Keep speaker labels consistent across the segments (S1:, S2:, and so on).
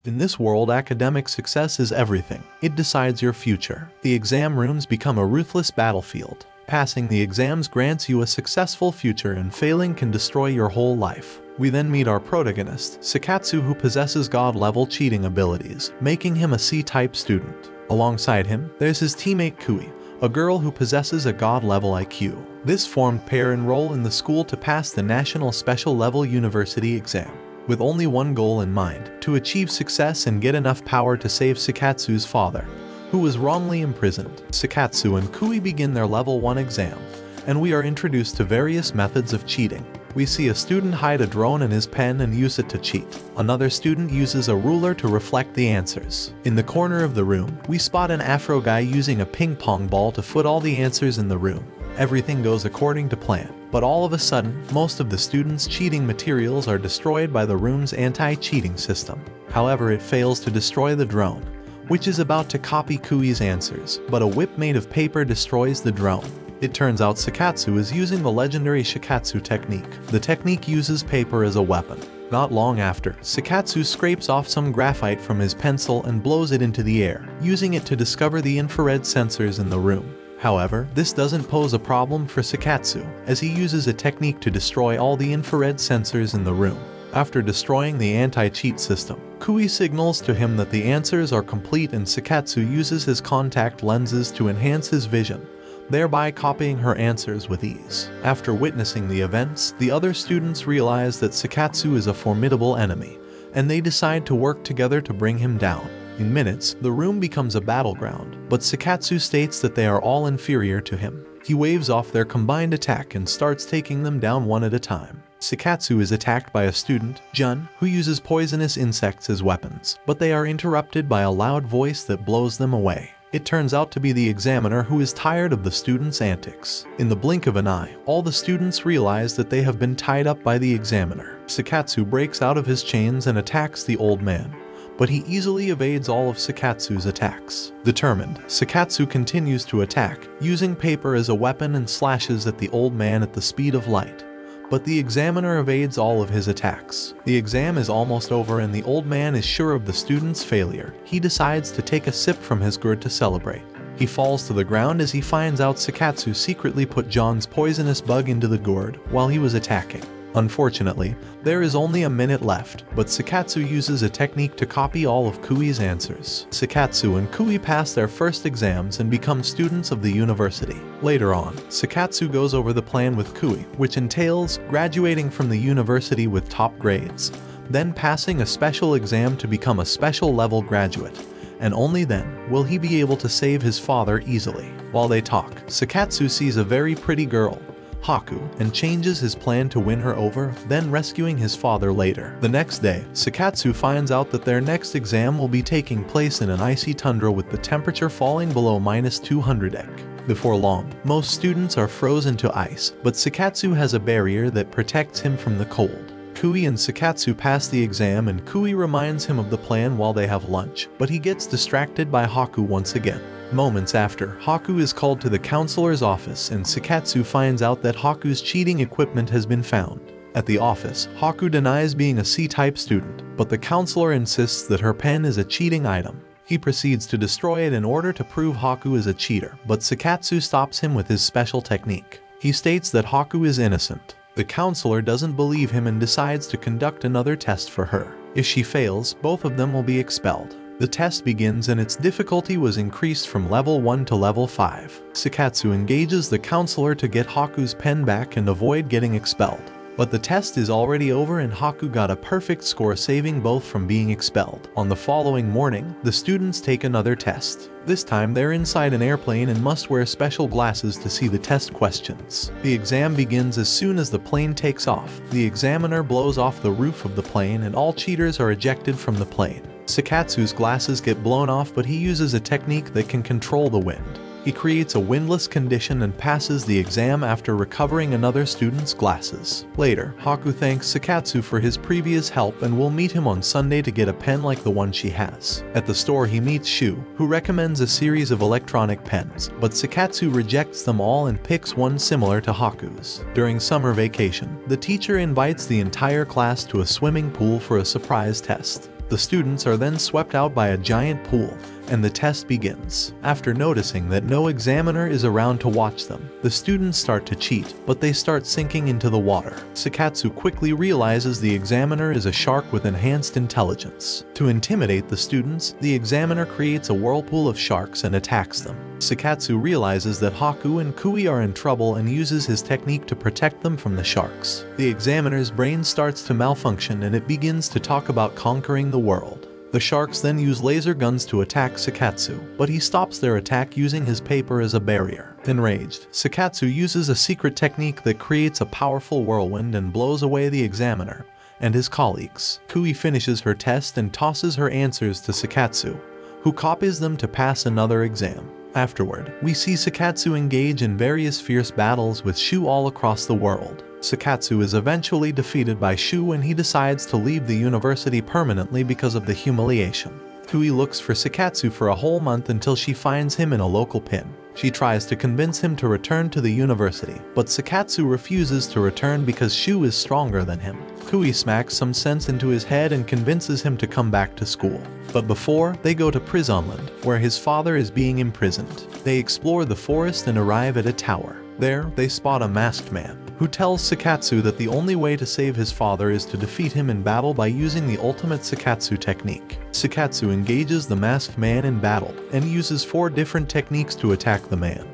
S1: In this world, academic success is everything. It decides your future. The exam rooms become a ruthless battlefield. Passing the exams grants you a successful future, and failing can destroy your whole life. We then meet our protagonist, Sakatsu, who possesses god-level cheating abilities, making him a C-type student. Alongside him, there's his teammate Kui, a girl who possesses a god-level IQ. This formed pair enroll in the school to pass the National Special Level University exam, with only one goal in mind: to achieve success and get enough power to save Sakatsu's father, who was wrongly imprisoned. Sakatsu and Kui begin their level 1 exam, and we are introduced to various methods of cheating. We see a student hide a drone in his pen and use it to cheat. Another student uses a ruler to reflect the answers. In the corner of the room, we spot an Afro guy using a ping pong ball to put all the answers in the room. Everything goes according to plan, but all of a sudden, most of the students' cheating materials are destroyed by the room's anti-cheating system. However, it fails to destroy the drone, which is about to copy Kui's answers, but a whip made of paper destroys the drone. It turns out Sakatsu is using the legendary Shikatsu technique. The technique uses paper as a weapon. Not long after, Sakatsu scrapes off some graphite from his pencil and blows it into the air, using it to discover the infrared sensors in the room. However, this doesn't pose a problem for Sakatsu, as he uses a technique to destroy all the infrared sensors in the room. After destroying the anti-cheat system, Kui signals to him that the answers are complete, and Sakatsu uses his contact lenses to enhance his vision, thereby copying her answers with ease. After witnessing the events, the other students realize that Sakatsu is a formidable enemy, and they decide to work together to bring him down. In minutes, the room becomes a battleground, but Sakatsu states that they are all inferior to him. He waves off their combined attack and starts taking them down one at a time. Sakatsu is attacked by a student, Jun, who uses poisonous insects as weapons, but they are interrupted by a loud voice that blows them away. It turns out to be the examiner, who is tired of the students' antics. In the blink of an eye, all the students realize that they have been tied up by the examiner. Sakatsu breaks out of his chains and attacks the old man, but he easily evades all of Sakatsu's attacks. Determined, Sakatsu continues to attack, using paper as a weapon, and slashes at the old man at the speed of light. But the examiner evades all of his attacks. The exam is almost over and the old man is sure of the student's failure. He decides to take a sip from his gourd to celebrate. He falls to the ground as he finds out Sakatsu secretly put John's poisonous bug into the gourd while he was attacking. Unfortunately, there is only a minute left, but Sakatsu uses a technique to copy all of Kui's answers. Sakatsu and Kui pass their first exams and become students of the university. Later on, Sakatsu goes over the plan with Kui, which entails graduating from the university with top grades, then passing a special exam to become a special level graduate, and only then will he be able to save his father easily. While they talk, Sakatsu sees a very pretty girl, Haku, and changes his plan to win her over, then rescuing his father later. The next day, Sakatsu finds out that their next exam will be taking place in an icy tundra with the temperature falling below -200°C. Before long, most students are frozen to ice, but Sakatsu has a barrier that protects him from the cold. Kui and Sakatsu pass the exam, and Kui reminds him of the plan while they have lunch, but he gets distracted by Haku once again. Moments after, Haku is called to the counselor's office, and Sakatsu finds out that Haku's cheating equipment has been found. At the office, Haku denies being a C-type student, but the counselor insists that her pen is a cheating item. He proceeds to destroy it in order to prove Haku is a cheater, but Sakatsu stops him with his special technique. He states that Haku is innocent. The counselor doesn't believe him and decides to conduct another test for her. If she fails, both of them will be expelled. The test begins, and its difficulty was increased from level 1 to level 5. Sakatsu engages the counselor to get Haku's pen back and avoid getting expelled. But the test is already over and Haku got a perfect score, saving both from being expelled. On the following morning, the students take another test. This time they're inside an airplane and must wear special glasses to see the test questions. The exam begins as soon as the plane takes off. The examiner blows off the roof of the plane and all cheaters are ejected from the plane. Sakatsu's glasses get blown off, but he uses a technique that can control the wind. He creates a windless condition and passes the exam after recovering another student's glasses. Later, Haku thanks Sakatsu for his previous help and will meet him on Sunday to get a pen like the one she has. At the store he meets Shu, who recommends a series of electronic pens, but Sakatsu rejects them all and picks one similar to Haku's. During summer vacation, the teacher invites the entire class to a swimming pool for a surprise test. The students are then swept out by a giant pool, and the test begins. After noticing that no examiner is around to watch them, the students start to cheat, but they start sinking into the water. Sakatsu quickly realizes the examiner is a shark with enhanced intelligence. To intimidate the students, the examiner creates a whirlpool of sharks and attacks them. Sakatsu realizes that Haku and Kui are in trouble and uses his technique to protect them from the sharks. The examiner's brain starts to malfunction and it begins to talk about conquering the world. The sharks then use laser guns to attack Sakatsu, but he stops their attack using his paper as a barrier. Enraged, Sakatsu uses a secret technique that creates a powerful whirlwind and blows away the examiner and his colleagues. Kui finishes her test and tosses her answers to Sakatsu, who copies them to pass another exam. Afterward, we see Sakatsu engage in various fierce battles with Shu all across the world. Sakatsu is eventually defeated by Shu and he decides to leave the university permanently because of the humiliation. Kui looks for Sakatsu for a whole month until she finds him in a local pin. She tries to convince him to return to the university, but Sakatsu refuses to return because Shu is stronger than him. Kui smacks some sense into his head and convinces him to come back to school. But before, they go to Prisonland, where his father is being imprisoned. They explore the forest and arrive at a tower. There, they spot a masked man, who tells Sakatsu that the only way to save his father is to defeat him in battle by using the ultimate Sakatsu technique. Sakatsu engages the masked man in battle, and uses 4 different techniques to attack the man.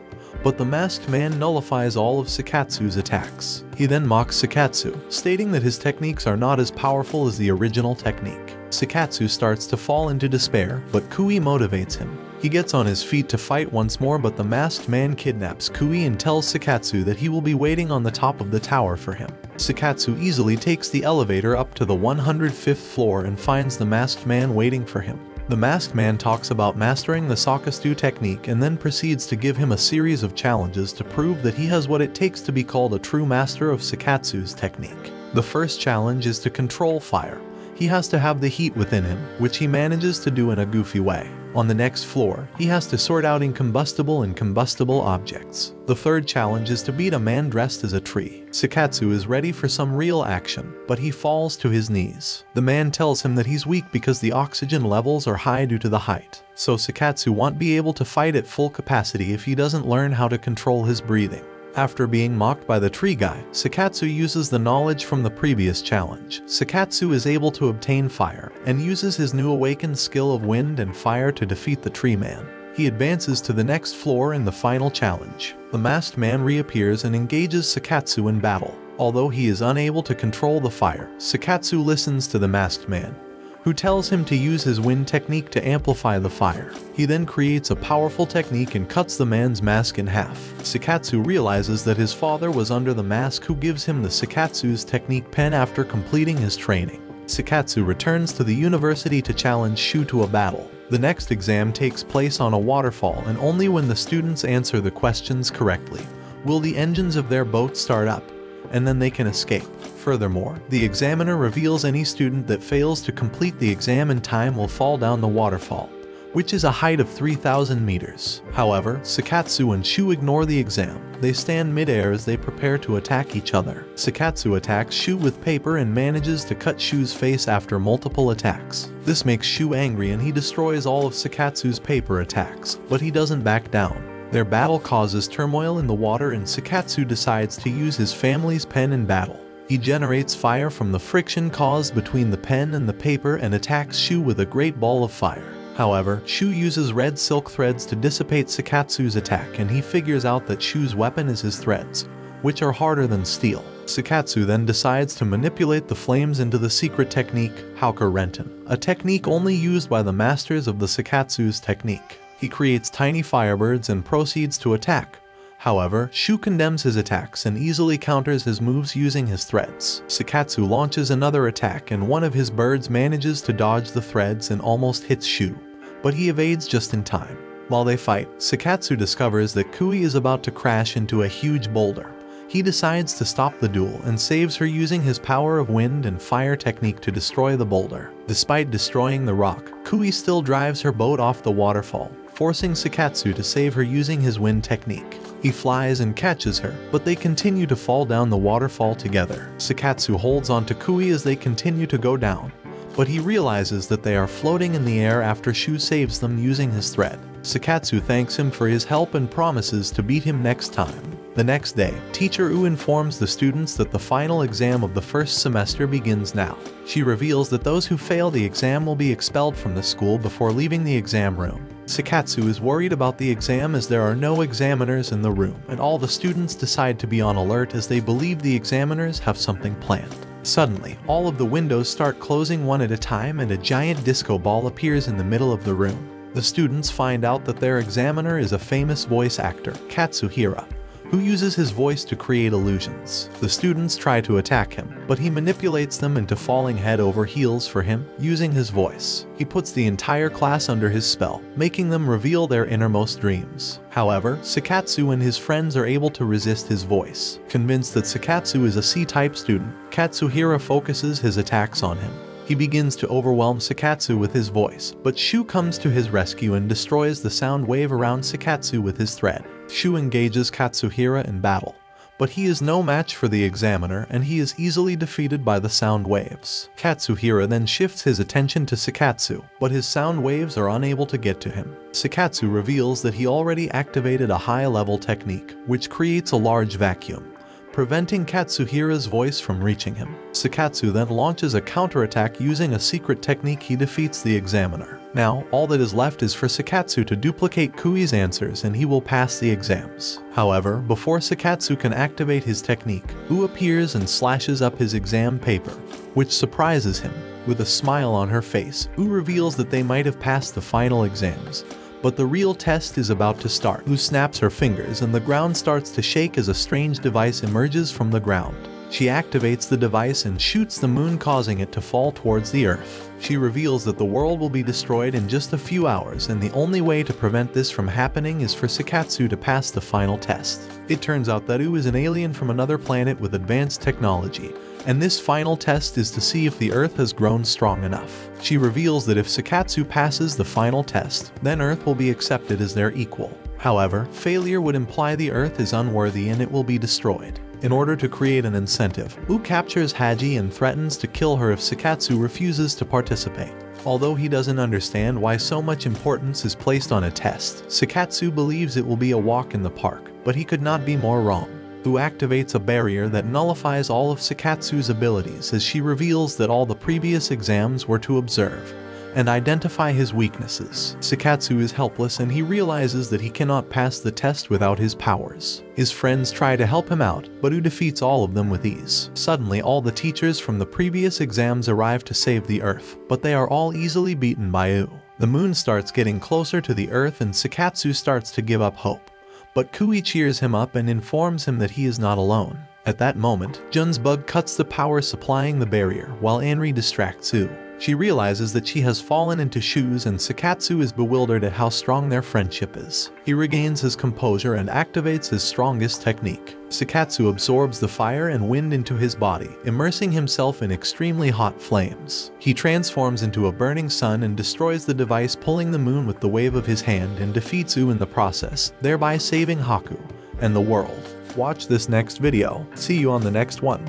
S1: But the masked man nullifies all of Sakatsu's attacks. He then mocks Sakatsu, stating that his techniques are not as powerful as the original technique. Sakatsu starts to fall into despair, but Kui motivates him. He gets on his feet to fight once more, but the masked man kidnaps Kui and tells Sakatsu that he will be waiting on the top of the tower for him. Sakatsu easily takes the elevator up to the 105th floor and finds the masked man waiting for him. The masked man talks about mastering the Sakastu technique and then proceeds to give him a series of challenges to prove that he has what it takes to be called a true master of Sakatsu's technique. The first challenge is to control fire. He has to have the heat within him, which he manages to do in a goofy way. On the next floor, he has to sort out incombustible and combustible objects. The third challenge is to beat a man dressed as a tree. Sakatsu is ready for some real action, but he falls to his knees. The man tells him that he's weak because the oxygen levels are high due to the height. So Sakatsu won't be able to fight at full capacity if he doesn't learn how to control his breathing. After being mocked by the tree guy, Sakatsu uses the knowledge from the previous challenge. Sakatsu is able to obtain fire, and uses his new awakened skill of wind and fire to defeat the tree man. He advances to the next floor in the final challenge. The masked man reappears and engages Sakatsu in battle. Although he is unable to control the fire, Sakatsu listens to the masked man, who tells him to use his wind technique to amplify the fire. He then creates a powerful technique and cuts the man's mask in half. Sakatsu realizes that his father was under the mask, who gives him the Sakatsu's technique pen after completing his training. Sakatsu returns to the university to challenge Shu to a battle. The next exam takes place on a waterfall, and only when the students answer the questions correctly will the engines of their boat start up, and then they can escape. Furthermore, the examiner reveals any student that fails to complete the exam in time will fall down the waterfall, which is a height of 3,000 meters. However, Sakatsu and Shu ignore the exam. They stand mid-air as they prepare to attack each other. Sakatsu attacks Shu with paper and manages to cut Shu's face after multiple attacks. This makes Shu angry and he destroys all of Sakatsu's paper attacks, but he doesn't back down. Their battle causes turmoil in the water and Sakatsu decides to use his family's pen in battle. He generates fire from the friction caused between the pen and the paper and attacks Shu with a great ball of fire. However, Shu uses red silk threads to dissipate Sakatsu's attack, and he figures out that Shu's weapon is his threads, which are harder than steel. Sakatsu then decides to manipulate the flames into the secret technique, Hauker Renten, a technique only used by the masters of the Sakatsu's technique. He creates tiny firebirds and proceeds to attack. However, Shu condemns his attacks and easily counters his moves using his threads. Sakatsu launches another attack and one of his birds manages to dodge the threads and almost hits Shu, but he evades just in time. While they fight, Sakatsu discovers that Kui is about to crash into a huge boulder. He decides to stop the duel and saves her using his power of wind and fire technique to destroy the boulder. Despite destroying the rock, Kui still drives her boat off the waterfall, forcing Sakatsu to save her using his wind technique. He flies and catches her, but they continue to fall down the waterfall together. Sakatsu holds on to Kui as they continue to go down, but he realizes that they are floating in the air after Shu saves them using his thread. Sakatsu thanks him for his help and promises to beat him next time. The next day, Teacher U informs the students that the final exam of the first semester begins now. She reveals that those who fail the exam will be expelled from the school before leaving the exam room. Sakatsu is worried about the exam as there are no examiners in the room, and all the students decide to be on alert as they believe the examiners have something planned. Suddenly, all of the windows start closing one at a time and a giant disco ball appears in the middle of the room. The students find out that their examiner is a famous voice actor, Katsuhira, who uses his voice to create illusions. The students try to attack him, but he manipulates them into falling head over heels for him using his voice. He puts the entire class under his spell, making them reveal their innermost dreams. However, Sakatsu and his friends are able to resist his voice. Convinced that Sakatsu is a C-type student, Katsuhira focuses his attacks on him. He begins to overwhelm Sakatsu with his voice, but Shu comes to his rescue and destroys the sound wave around Sakatsu with his thread. Shu engages Katsuhira in battle, but he is no match for the examiner and he is easily defeated by the sound waves. Katsuhira then shifts his attention to Sakatsu, but his sound waves are unable to get to him. Sakatsu reveals that he already activated a high-level technique, which creates a large vacuum, preventing Katsuhira's voice from reaching him. Sakatsu then launches a counterattack using a secret technique. He defeats the examiner. Now, all that is left is for Sakatsu to duplicate Kui's answers and he will pass the exams. However, before Sakatsu can activate his technique, U appears and slashes up his exam paper, which surprises him. With a smile on her face, U reveals that they might have passed the final exams, but the real test is about to start. U snaps her fingers and the ground starts to shake as a strange device emerges from the ground. She activates the device and shoots the moon, causing it to fall towards the earth. She reveals that the world will be destroyed in just a few hours and the only way to prevent this from happening is for Sakatsu to pass the final test. It turns out that U is an alien from another planet with advanced technology, and this final test is to see if the Earth has grown strong enough. She reveals that if Sakatsu passes the final test, then Earth will be accepted as their equal. However, failure would imply the Earth is unworthy and it will be destroyed. In order to create an incentive, U captures Haji and threatens to kill her if Sakatsu refuses to participate. Although he doesn't understand why so much importance is placed on a test, Sakatsu believes it will be a walk in the park, but he could not be more wrong. U activates a barrier that nullifies all of Sakatsu's abilities as she reveals that all the previous exams were to observe and identify his weaknesses. Sakatsu is helpless and he realizes that he cannot pass the test without his powers. His friends try to help him out, but U defeats all of them with ease. Suddenly, all the teachers from the previous exams arrive to save the Earth, but they are all easily beaten by U. The moon starts getting closer to the Earth and Sakatsu starts to give up hope. But Kui cheers him up and informs him that he is not alone. At that moment, Jun's bug cuts the power supplying the barrier, while Anri distracts U. She realizes that she has fallen into Shu's and Sakatsu is bewildered at how strong their friendship is. He regains his composure and activates his strongest technique. Sakatsu absorbs the fire and wind into his body, immersing himself in extremely hot flames. He transforms into a burning sun and destroys the device, pulling the moon with the wave of his hand, and defeats U in the process, thereby saving Haku and the world. Watch this next video. See you on the next one.